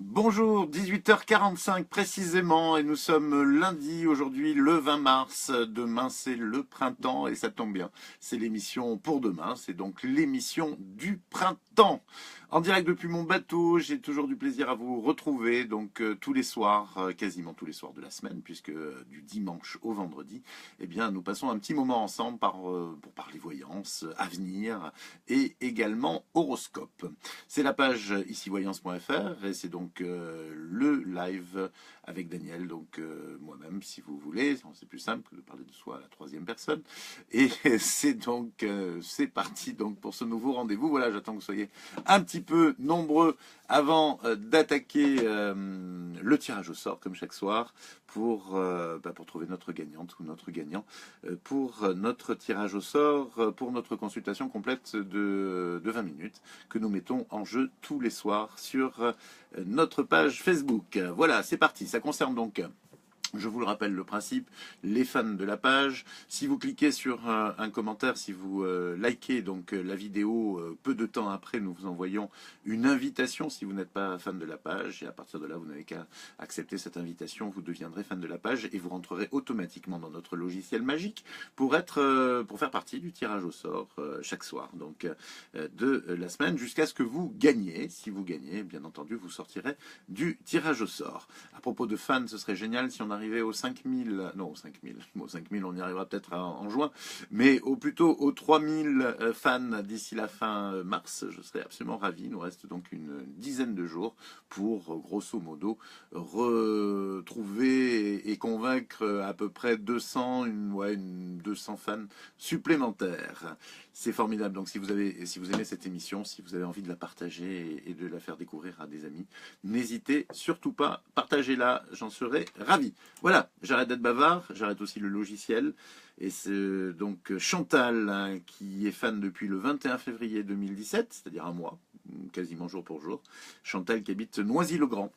Bonjour, 18h45 précisément, et nous sommes lundi, aujourd'hui le 20 mars. Demain c'est le printemps et ça tombe bien. C'est l'émission pour demain, c'est donc l'émission du printemps. En direct depuis mon bateau, j'ai toujours du plaisir à vous retrouver, donc tous les soirs, quasiment tous les soirs de la semaine, puisque du dimanche au vendredi, eh bien nous passons un petit moment ensemble pour parler voyance, avenir et également horoscope. C'est la page icivoyance.fr et c'est donc le live avec Daniel, donc moi-même si vous voulez, c'est plus simple de parler de soi à la troisième personne. Et c'est donc c'est parti donc pour ce nouveau rendez-vous. Voilà, j'attends que vous soyez un petit peu nombreux avant d'attaquer le tirage au sort comme chaque soir pour trouver notre gagnante ou notre gagnant pour notre tirage au sort, pour notre consultation complète de 20 minutes que nous mettons en jeu tous les soirs sur notre page Facebook. Voilà, c'est parti. Ça concerne donc, je vous le rappelle, le principe, les fans de la page. Si vous cliquez sur un commentaire, si vous likez donc la vidéo, peu de temps après, nous vous envoyons une invitation si vous n'êtes pas fan de la page. Et à partir de là, vous n'avez qu'à accepter cette invitation, vous deviendrez fan de la page et vous rentrerez automatiquement dans notre logiciel magique pour faire partie du tirage au sort chaque soir donc de la semaine jusqu'à ce que vous gagniez. Si vous gagnez, bien entendu, vous sortirez du tirage au sort. À propos de fans, ce serait génial si on arrivait aux 5000, non aux 5000, aux 5000 on y arrivera peut-être en juin, mais plutôt aux 3000 fans d'ici la fin mars, je serais absolument ravi. Il nous reste donc une dizaine de jours pour, grosso modo, retrouver et convaincre à peu près 200 fans supplémentaires. C'est formidable. Donc si vous aimez cette émission, si vous avez envie de la partager et de la faire découvrir à des amis, n'hésitez surtout pas, partagez-la, j'en serai ravi. Voilà, j'arrête d'être bavard, j'arrête aussi le logiciel. Et c'est donc Chantal qui est fan depuis le 21 février 2017, c'est-à-dire un mois, quasiment jour pour jour. Chantal qui habite Noisy-le-Grand,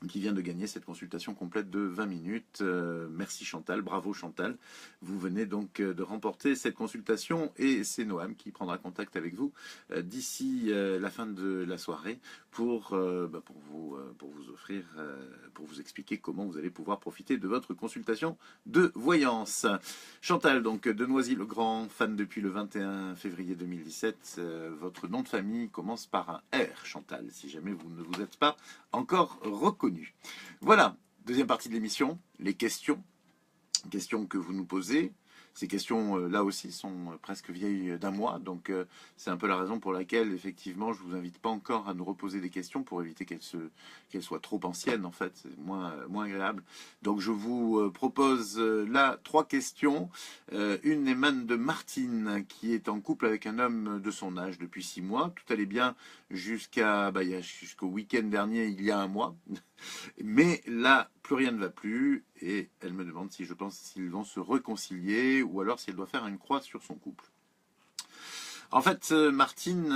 qui vient de gagner cette consultation complète de 20 minutes. Merci Chantal, bravo Chantal. Vous venez donc de remporter cette consultation et c'est Noam qui prendra contact avec vous d'ici la fin de la soirée pour vous offrir, pour vous expliquer comment vous allez pouvoir profiter de votre consultation de voyance. Chantal, donc de Noisy-le-Grand, fan depuis le 21 février 2017. Votre nom de famille commence par un R, Chantal, si jamais vous ne vous êtes pas encore reconnu. Voilà, deuxième partie de l'émission, les questions que vous nous posez. Ces questions, là aussi, sont presque vieilles d'un mois, donc c'est un peu la raison pour laquelle, effectivement, je ne vous invite pas encore à nous reposer des questions pour éviter qu'elles soient trop anciennes, en fait, c'est moins agréable. Donc je vous propose là 3 questions. Une émane de Martine, qui est en couple avec un homme de son âge depuis 6 mois. Tout allait bien jusqu'au week-end dernier, il y a un mois. Mais là, plus rien ne va plus, et elle me demande si je pense s'ils vont se réconcilier, ou alors si elle doit faire une croix sur son couple. En fait, Martine,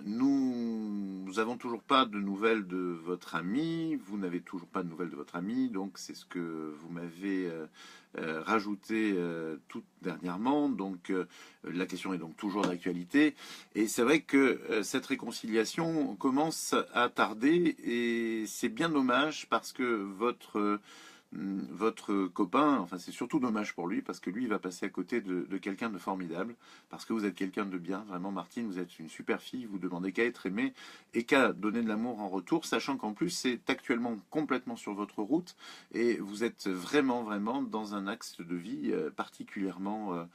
nous avons toujours pas de nouvelles de votre ami, vous n'avez toujours pas de nouvelles de votre ami, donc c'est ce que vous m'avez rajouté tout dernièrement, donc la question est donc toujours d'actualité, et c'est vrai que cette réconciliation commence à tarder, et c'est bien dommage parce que votre copain, enfin c'est surtout dommage pour lui parce que lui il va passer à côté de quelqu'un de formidable, parce que vous êtes quelqu'un de bien, vraiment Martine, vous êtes une super fille, vous demandez qu'à être aimée et qu'à donner de l'amour en retour, sachant qu'en plus c'est actuellement complètement sur votre route et vous êtes vraiment dans un axe de vie particulièrement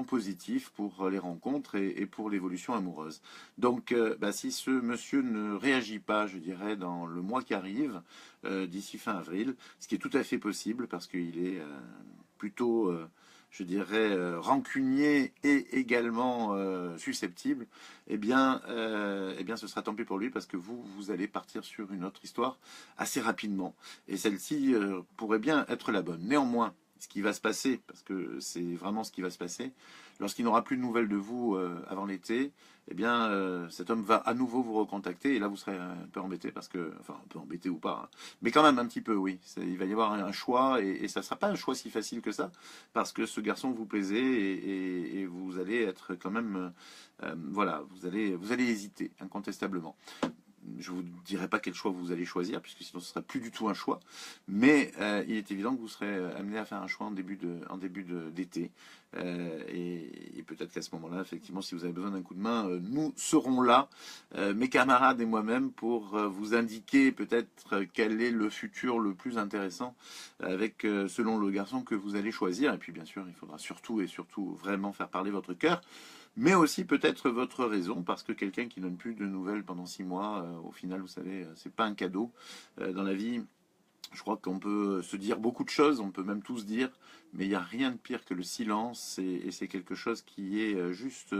positif pour les rencontres et pour l'évolution amoureuse. Donc si ce monsieur ne réagit pas, je dirais, dans le mois qui arrive, d'ici fin avril, ce qui est tout à fait possible parce qu'il est plutôt, je dirais, rancunier et également susceptible, ce sera tant pis pour lui parce que vous allez partir sur une autre histoire assez rapidement. Et celle-ci pourrait bien être la bonne. Néanmoins, ce qui va se passer, parce que c'est vraiment ce qui va se passer, lorsqu'il n'aura plus de nouvelles de vous avant l'été, cet homme va à nouveau vous recontacter et là vous serez un peu embêté parce que, enfin un peu embêté ou pas, hein, mais quand même un petit peu oui, il va y avoir un choix et ça ne sera pas un choix si facile que ça parce que ce garçon vous plaisait et vous allez être quand même, voilà, vous allez hésiter incontestablement. je vous dirai pas quel choix vous allez choisir, puisque sinon ce serait plus du tout un choix. Mais il est évident que vous serez amené à faire un choix d'été. Et peut-être qu'à ce moment-là, effectivement, si vous avez besoin d'un coup de main, nous serons là, mes camarades et moi-même, pour vous indiquer peut-être quel est le futur le plus intéressant avec selon le garçon que vous allez choisir. Et puis bien sûr, il faudra surtout et surtout vraiment faire parler votre cœur, mais aussi peut-être votre raison, parce que quelqu'un qui donne plus de nouvelles pendant 6 mois, au final, vous savez, c'est pas un cadeau dans la vie. Je crois qu'on peut se dire beaucoup de choses, on peut même tout se dire, mais il n'y a rien de pire que le silence, et c'est quelque chose qui est juste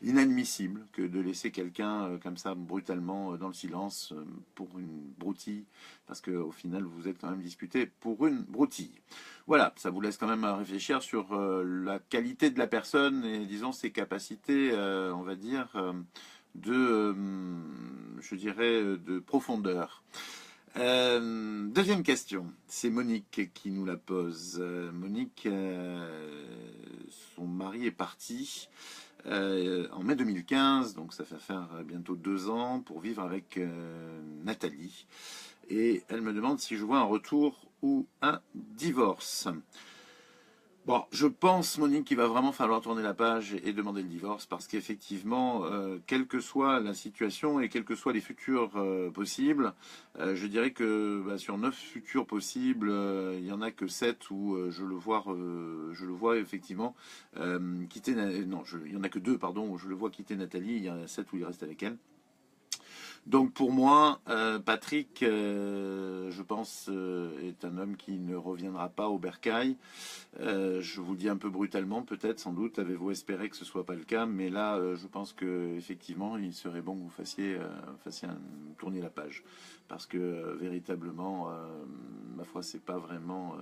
inadmissible, que de laisser quelqu'un comme ça brutalement dans le silence pour une broutille, parce qu'au final vous êtes quand même disputé pour une broutille. Voilà, ça vous laisse quand même à réfléchir sur la qualité de la personne et disons ses capacités, on va dire, je dirais, de profondeur. Deuxième question, c'est Monique qui nous la pose. Monique, son mari est parti en mai 2015, donc ça fait faire bientôt 2 ans, pour vivre avec Nathalie. Et elle me demande si je vois un retour ou un divorce. Bon, je pense, Monique, qu'il va vraiment falloir tourner la page et demander le divorce, parce qu'effectivement, quelle que soit la situation et quels que soient les futurs possibles, je dirais que sur 9 futurs possibles, il n'y en a que 7 où je le vois effectivement quitter. Non, il n'y en a que 2, pardon, où je le vois quitter Nathalie. Il y en a 7 où il reste avec elle. Donc pour moi, Patrick, je pense, est un homme qui ne reviendra pas au bercail. Je vous le dis un peu brutalement, peut-être, sans doute, avez-vous espéré que ce soit pas le cas, mais là, je pense que effectivement, il serait bon que vous fassiez tourner la page, parce que véritablement, ma foi, c'est pas vraiment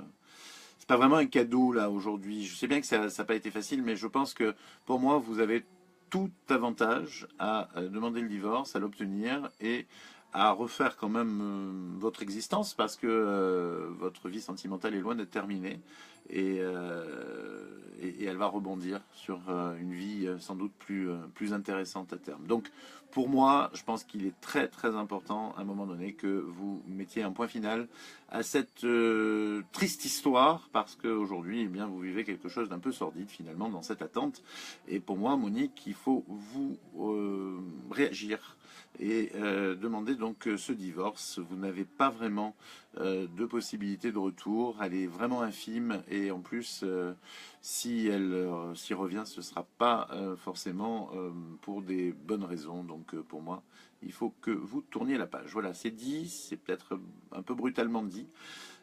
un cadeau là aujourd'hui. Je sais bien que ça n'a pas été facile, mais je pense que pour moi, vous avez tout avantage à demander le divorce, à l'obtenir et à refaire quand même votre existence, parce que votre vie sentimentale est loin d'être terminée, et elle va rebondir sur une vie sans doute plus intéressante à terme. Donc pour moi, je pense qu'il est très très important à un moment donné que vous mettiez un point final à cette triste histoire, parce qu'aujourd'hui, eh bien, vous vivez quelque chose d'un peu sordide finalement dans cette attente. Et pour moi, Monique, il faut vous réagir et demander donc ce divorce. Vous n'avez pas vraiment de possibilité de retour, elle est vraiment infime, et en plus, si elle s'y revient, ce ne sera pas forcément pour des bonnes raisons. Donc pour moi, il faut que vous tourniez la page. Voilà, c'est dit, c'est peut-être un peu brutalement dit.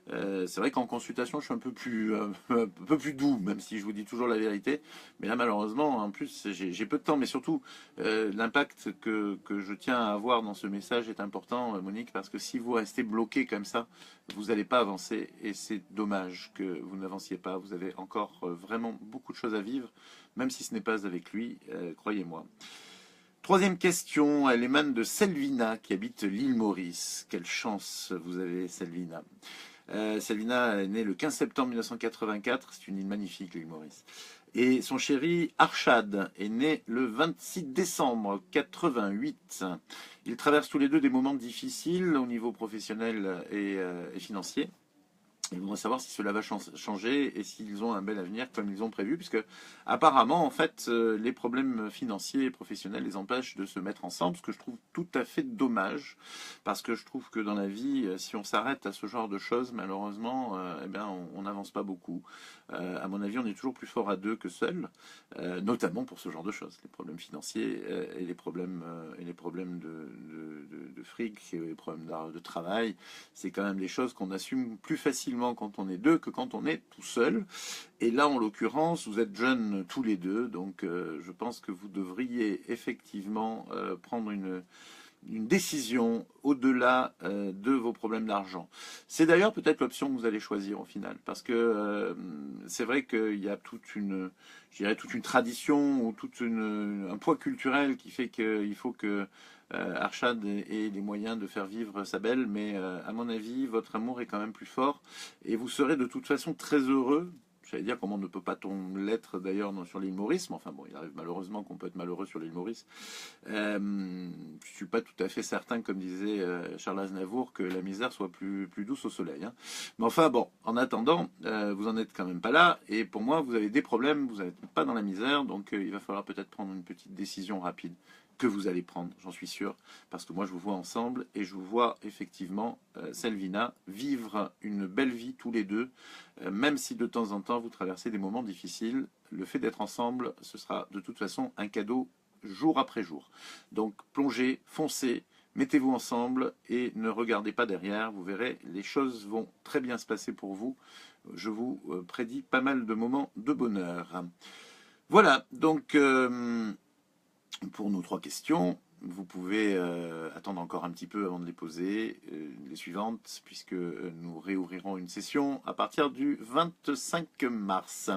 C'est vrai qu'en consultation, je suis un peu plus doux, même si je vous dis toujours la vérité. Mais là, malheureusement, en plus, j'ai peu de temps. Mais surtout, l'impact que je tiens à avoir dans ce message est important, Monique, parce que si vous restez bloqué comme ça, vous n'allez pas avancer. Et c'est dommage que vous n'avanciez pas. Vous avez encore vraiment beaucoup de choses à vivre, même si ce n'est pas avec lui, croyez-moi. Troisième question, elle émane de Selvina, qui habite l'île Maurice. Quelle chance vous avez, Selvina. Selvina est née le 15 septembre 1984, c'est une île magnifique, l'île Maurice. Et son chéri Arshad est né le 26 décembre 88. Ils traversent tous les deux des moments difficiles au niveau professionnel et financier. Ils voudraient savoir si cela va changer et s'ils ont un bel avenir comme ils ont prévu, puisque apparemment, en fait, les problèmes financiers et professionnels les empêchent de se mettre ensemble, ce que je trouve tout à fait dommage, parce que je trouve que dans la vie, si on s'arrête à ce genre de choses, malheureusement, eh bien, on n'avance pas beaucoup. À mon avis, on est toujours plus fort à deux que seul, notamment pour ce genre de choses, les problèmes financiers et les problèmes de fric, et les problèmes de travail. C'est quand même des choses qu'on assume plus facilement quand on est deux que quand on est tout seul. Et là, en l'occurrence, vous êtes jeunes tous les deux, donc je pense que vous devriez effectivement prendre une décision au-delà de vos problèmes d'argent. C'est d'ailleurs peut-être l'option que vous allez choisir au final, parce que c'est vrai qu'il y a je dirais toute une tradition ou un poids culturel qui fait qu'il faut que Arshad ait les moyens de faire vivre sa belle, mais à mon avis, votre amour est quand même plus fort, et vous serez de toute façon très heureux, J'allais dire comment ne peut pas on l'être d'ailleurs sur l'île Maurice, mais enfin bon, il arrive malheureusement qu'on peut être malheureux sur l'île Maurice. Je suis pas tout à fait certain, comme disait Charles Aznavour, que la misère soit plus douce au soleil. Hein. Mais enfin bon, en attendant, vous en êtes quand même pas là, et pour moi, vous avez des problèmes, vous n'êtes pas dans la misère, donc il va falloir peut-être prendre une petite décision rapide que vous allez prendre, j'en suis sûr, parce que moi je vous vois ensemble et je vous vois effectivement, Selvina, vivre une belle vie tous les deux, même si de temps en temps vous traversez des moments difficiles. Le fait d'être ensemble, ce sera de toute façon un cadeau jour après jour. Donc plongez, foncez, mettez-vous ensemble et ne regardez pas derrière, vous verrez, les choses vont très bien se passer pour vous. Je vous prédis pas mal de moments de bonheur. Voilà, donc pour nos 3 questions, vous pouvez attendre encore un petit peu avant de les poser, les suivantes, puisque nous réouvrirons une session à partir du 25 mars.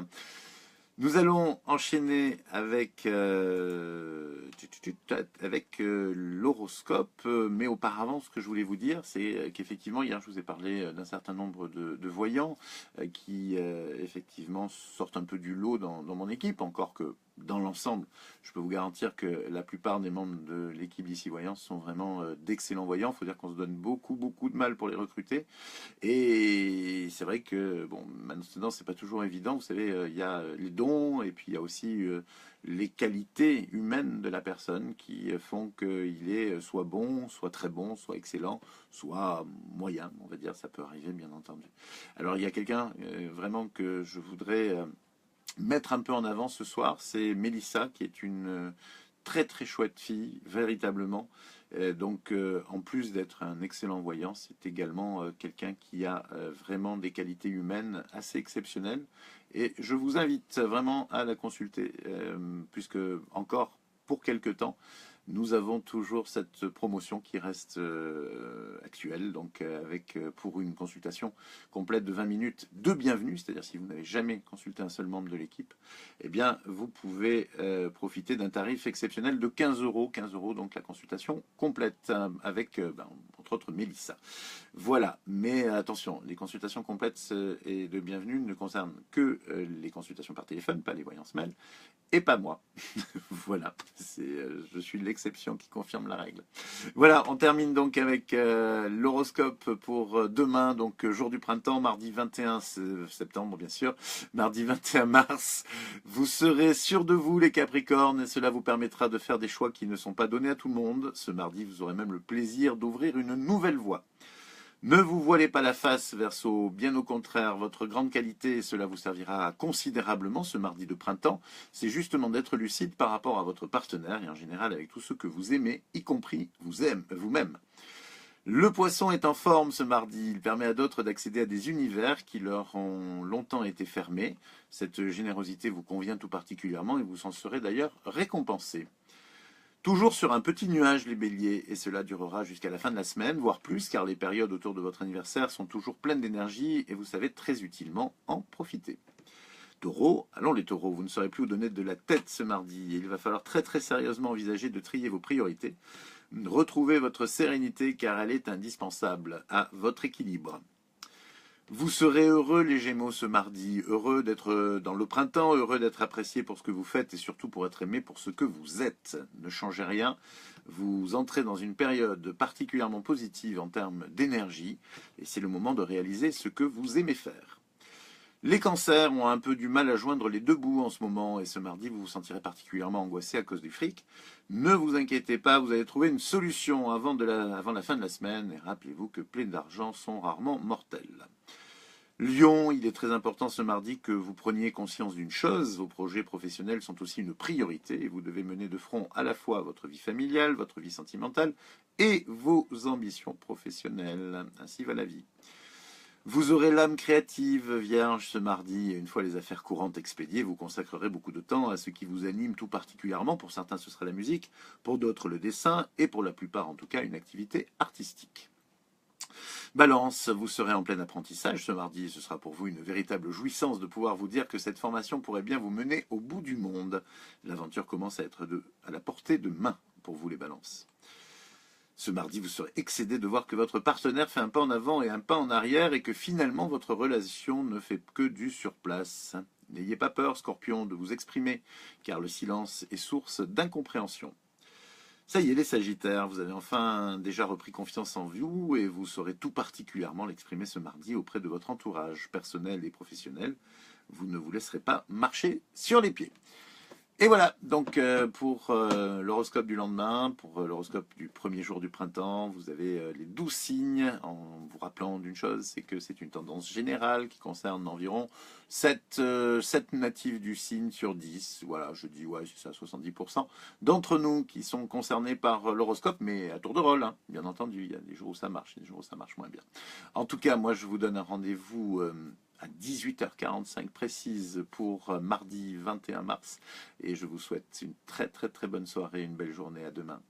Nous allons enchaîner avec, l'horoscope, mais auparavant, ce que je voulais vous dire, c'est qu'effectivement, hier, je vous ai parlé d'un certain nombre de voyants qui, effectivement, sortent un peu du lot dans mon équipe, encore que dans l'ensemble, je peux vous garantir que la plupart des membres de l'équipe d'ici Voyance sont vraiment d'excellents voyants. Il faut dire qu'on se donne beaucoup de mal pour les recruter. Et c'est vrai que, bon, maintenant, c'est pas toujours évident. Vous savez, il y a les dons et puis il y a aussi les qualités humaines de la personne qui font qu'il est soit bon, soit très bon, soit excellent, soit moyen, on va dire. Ça peut arriver, bien entendu. Alors, il y a quelqu'un vraiment que je voudrais mettre un peu en avant ce soir, c'est Mélissa, qui est une très chouette fille, véritablement. Donc, en plus d'être un excellent voyant, c'est également quelqu'un qui a vraiment des qualités humaines assez exceptionnelles. Et je vous invite vraiment à la consulter, puisque encore pour quelque temps, nous avons toujours cette promotion qui reste actuelle, donc avec pour une consultation complète de 20 minutes de bienvenue, c'est-à-dire si vous n'avez jamais consulté un seul membre de l'équipe, eh bien vous pouvez profiter d'un tarif exceptionnel de 15 euros. 15 euros, donc la consultation complète avec, entre autres, Mélissa. Voilà, mais attention, les consultations complètes et de bienvenue ne concernent que les consultations par téléphone, pas les voyances mail, et pas moi. Voilà, je suis l'exception qui confirme la règle. Voilà, on termine donc avec l'horoscope pour demain, donc jour du printemps, mardi 21 septembre bien sûr, mardi 21 mars. Vous serez sûrs de vous les Capricornes et cela vous permettra de faire des choix qui ne sont pas donnés à tout le monde. Ce mardi, vous aurez même le plaisir d'ouvrir une nouvelle voie. Ne vous voilez pas la face, Verseau, bien au contraire, votre grande qualité, et cela vous servira considérablement ce mardi de printemps, c'est justement d'être lucide par rapport à votre partenaire et en général avec tous ceux que vous aimez, y compris vous-même. Le Poisson est en forme ce mardi, il permet à d'autres d'accéder à des univers qui leur ont longtemps été fermés. Cette générosité vous convient tout particulièrement et vous en serez d'ailleurs récompensé. Toujours sur un petit nuage les béliers, et cela durera jusqu'à la fin de la semaine, voire plus, car les périodes autour de votre anniversaire sont toujours pleines d'énergie et vous savez très utilement en profiter. Taureau, allons les taureaux, vous ne saurez plus où donner de la tête ce mardi, et il va falloir très sérieusement envisager de trier vos priorités. Retrouvez votre sérénité car elle est indispensable à votre équilibre. Vous serez heureux les Gémeaux ce mardi, heureux d'être dans le printemps, heureux d'être apprécié pour ce que vous faites et surtout pour être aimé pour ce que vous êtes. Ne changez rien, vous entrez dans une période particulièrement positive en termes d'énergie et c'est le moment de réaliser ce que vous aimez faire. Les cancers ont un peu du mal à joindre les deux bouts en ce moment et ce mardi vous vous sentirez particulièrement angoissé à cause du fric. Ne vous inquiétez pas, vous allez trouver une solution avant la fin de la semaine et rappelez-vous que plein d'argent sont rarement mortels. Lion, il est très important ce mardi que vous preniez conscience d'une chose, vos projets professionnels sont aussi une priorité et vous devez mener de front à la fois votre vie familiale, votre vie sentimentale et vos ambitions professionnelles. Ainsi va la vie. Vous aurez l'âme créative, Vierge, ce mardi, et une fois les affaires courantes expédiées, vous consacrerez beaucoup de temps à ce qui vous anime tout particulièrement. Pour certains, ce sera la musique, pour d'autres, le dessin, et pour la plupart, en tout cas, une activité artistique. Balance, vous serez en plein apprentissage ce mardi et ce sera pour vous une véritable jouissance de pouvoir vous dire que cette formation pourrait bien vous mener au bout du monde. L'aventure commence à être à la portée de main pour vous les balances. Ce mardi, vous serez excédé de voir que votre partenaire fait un pas en avant et un pas en arrière et que finalement votre relation ne fait que du surplace. N'ayez pas peur, Scorpion, de vous exprimer, car le silence est source d'incompréhension. Ça y est, les Sagittaires, vous avez enfin déjà repris confiance en vous et vous saurez tout particulièrement l'exprimer ce mardi auprès de votre entourage personnel et professionnel. Vous ne vous laisserez pas marcher sur les pieds. Et voilà, donc pour l'horoscope du lendemain, pour l'horoscope du premier jour du printemps, vous avez les 12 signes, en vous rappelant d'une chose, c'est que c'est une tendance générale qui concerne environ 7 natifs du signe sur 10, voilà, je dis ouais, c'est ça, 70% d'entre nous qui sont concernés par l'horoscope, mais à tour de rôle, hein, bien entendu, il y a des jours où ça marche, des jours où ça marche moins bien. En tout cas, moi je vous donne un rendez-vous à 18h45 précise pour mardi 21 mars. Et je vous souhaite une très très très bonne soirée, une belle journée. À demain.